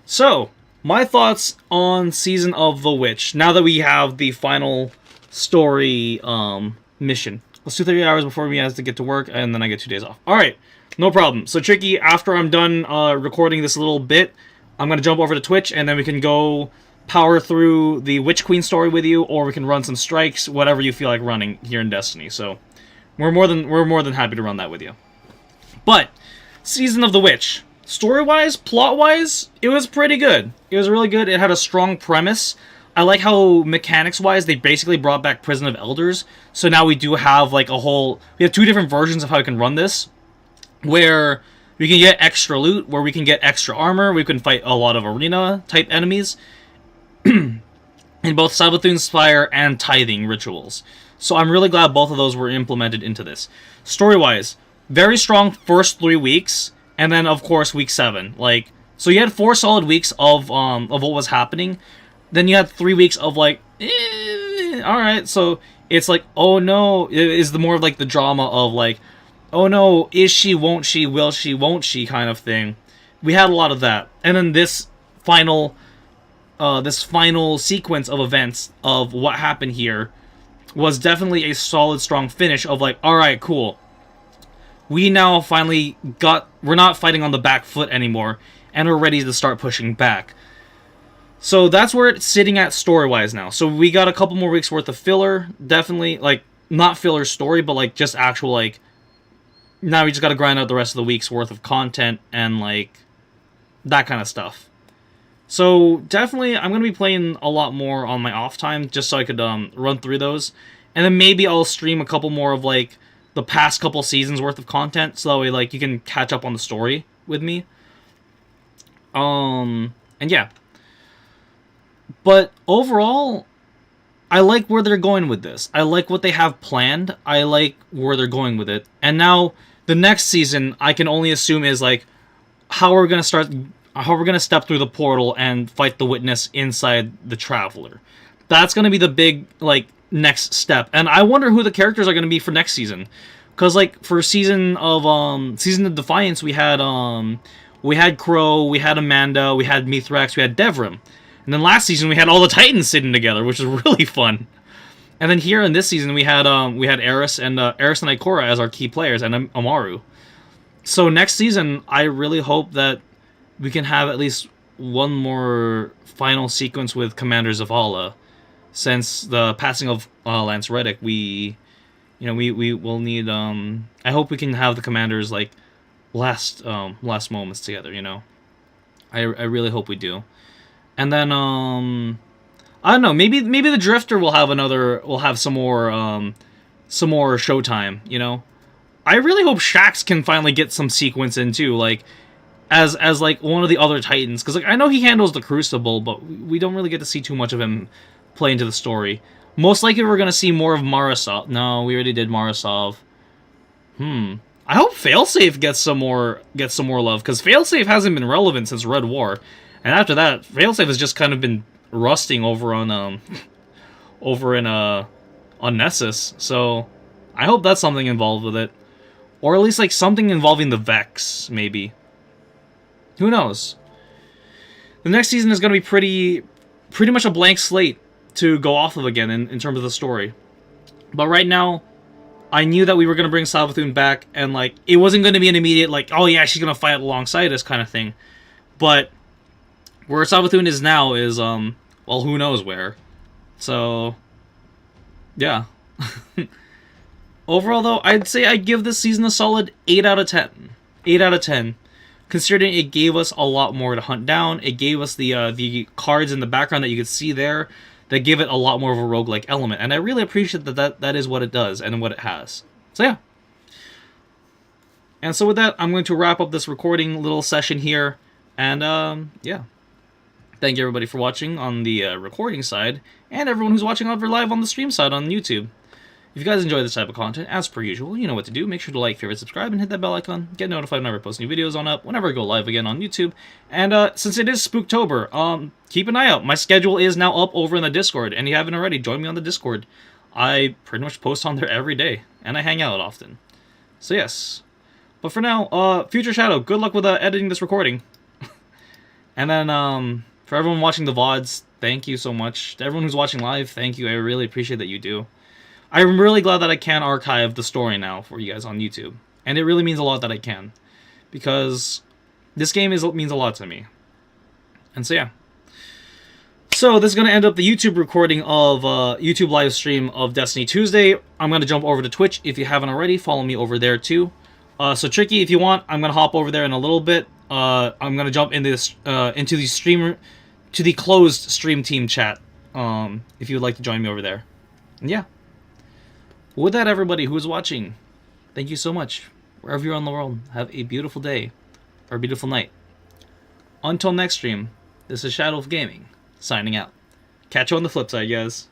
So, my thoughts on Season of the Witch, now that we have the final story, mission. Let's do 30 hours before we have to get to work, and then I get 2 days off. Alright, no problem. So, Tricky, after I'm done, recording this little bit, I'm gonna jump over to Twitch, and then we can go power through the Witch Queen story with you, or we can run some strikes, whatever you feel like running here in Destiny, so we're more than happy to run that with you. But Season of the Witch, story-wise, plot-wise, it was pretty good. It was really good. It had a strong premise. I like how mechanics-wise they basically brought back Prison of Elders. So now we do have like we have 2 different versions of how we can run this, where we can get extra loot, where we can get extra armor, we can fight a lot of arena type enemies in both Savathun's Spire and Tithing rituals. So I'm really glad both of those were implemented into this. Story-wise, very strong first 3 weeks, and then of course week 7. Like, so you had 4 solid weeks of what was happening. Then you had 3 weeks of like, all right. So it's like, oh no, it is the more of like the drama of like, oh no, is she, won't she, will she, won't she kind of thing. We had a lot of that. And then this final sequence of events of what happened here was definitely a solid, strong finish of like, alright, cool. We now finally we're not fighting on the back foot anymore, and we're ready to start pushing back. So that's where it's sitting at story-wise now. So we got a couple more weeks worth of filler, definitely, like, not filler story, but like just actual, like, now we just gotta grind out the rest of the week's worth of content and like that kind of stuff. So definitely I'm gonna be playing a lot more on my off time just so I could run through those. And then maybe I'll stream a couple more of like the past couple seasons worth of content so that way like you can catch up on the story with me. And yeah. But overall, I like where they're going with this. I like what they have planned. I like where they're going with it. And now the next season, I can only assume is like how we're gonna step through the portal and fight the Witness inside the Traveler. That's gonna be the big like next step. And I wonder who the characters are gonna be for next season. Cause like for season of Defiance, we had Crow, we had Amanda, we had Mithrax, we had Devrim. And then last season we had all the Titans sitting together, which was really fun. And then here in this season we had Eris and Ikora as our key players, and Amaru. So next season I really hope that we can have at least one more final sequence with Commander Zavala. Since the passing of Lance Reddick, we will need. I hope we can have the commanders like last moments together. You know, I really hope we do. And then I don't know. Maybe the Drifter will have some more showtime. You know, I really hope Shaxx can finally get some sequence in too, like as like one of the other Titans, because like I know he handles the Crucible, but we don't really get to see too much of him play into the story. Most likely we're gonna see more of Marasov. No, we already did Marasov. I hope Failsafe gets some more love, because Failsafe hasn't been relevant since Red War. And after that, Failsafe has just kind of been rusting over on Nessus. So I hope that's something involved with it. Or at least like something involving the Vex, maybe. Who knows? The next season is gonna be pretty much a blank slate to go off of again in terms of the story. But right now, I knew that we were gonna bring Savathun back, and like it wasn't gonna be an immediate like, oh yeah, she's gonna fight alongside us kind of thing. But where Savathun is now is, well, who knows where. So, yeah. Overall, though, I'd say I'd give this season a solid 8 out of 10. 8 out of 10. Considering it gave us a lot more to hunt down. It gave us the cards in the background that you could see there that give it a lot more of a roguelike element. And I really appreciate that is what it does and what it has. So, yeah. And so with that, I'm going to wrap up this recording little session here. And, yeah. Thank you everybody for watching on the recording side, and everyone who's watching over live on the stream side on YouTube. If you guys enjoy this type of content, as per usual, you know what to do. Make sure to like, favorite, subscribe, and hit that bell icon. Get notified whenever I post new videos on up, whenever I go live again on YouTube. And since it is Spooktober, keep an eye out. My schedule is now up over in the Discord, and if you haven't already, join me on the Discord. I pretty much post on there every day, and I hang out often. So yes. But for now, Future Shadow, good luck with editing this recording. And then, for everyone watching the VODs, thank you so much. To everyone who's watching live, thank you. I really appreciate that you do. I'm really glad that I can archive the story now for you guys on YouTube. And it really means a lot that I can. Because this game means a lot to me. And so, yeah. So, this is going to end up the YouTube recording of, YouTube live stream of Destiny Tuesday. I'm going to jump over to Twitch. If you haven't already, follow me over there too. So, Tricky, if you want, I'm going to hop over there in a little bit. I'm going to jump into this, into the closed stream team chat, if you would like to join me over there. And yeah. With that, everybody who's watching, thank you so much. Wherever you're in the world, have a beautiful day, or a beautiful night. Until next stream, this is Shadow of Gaming, signing out. Catch you on the flip side, guys.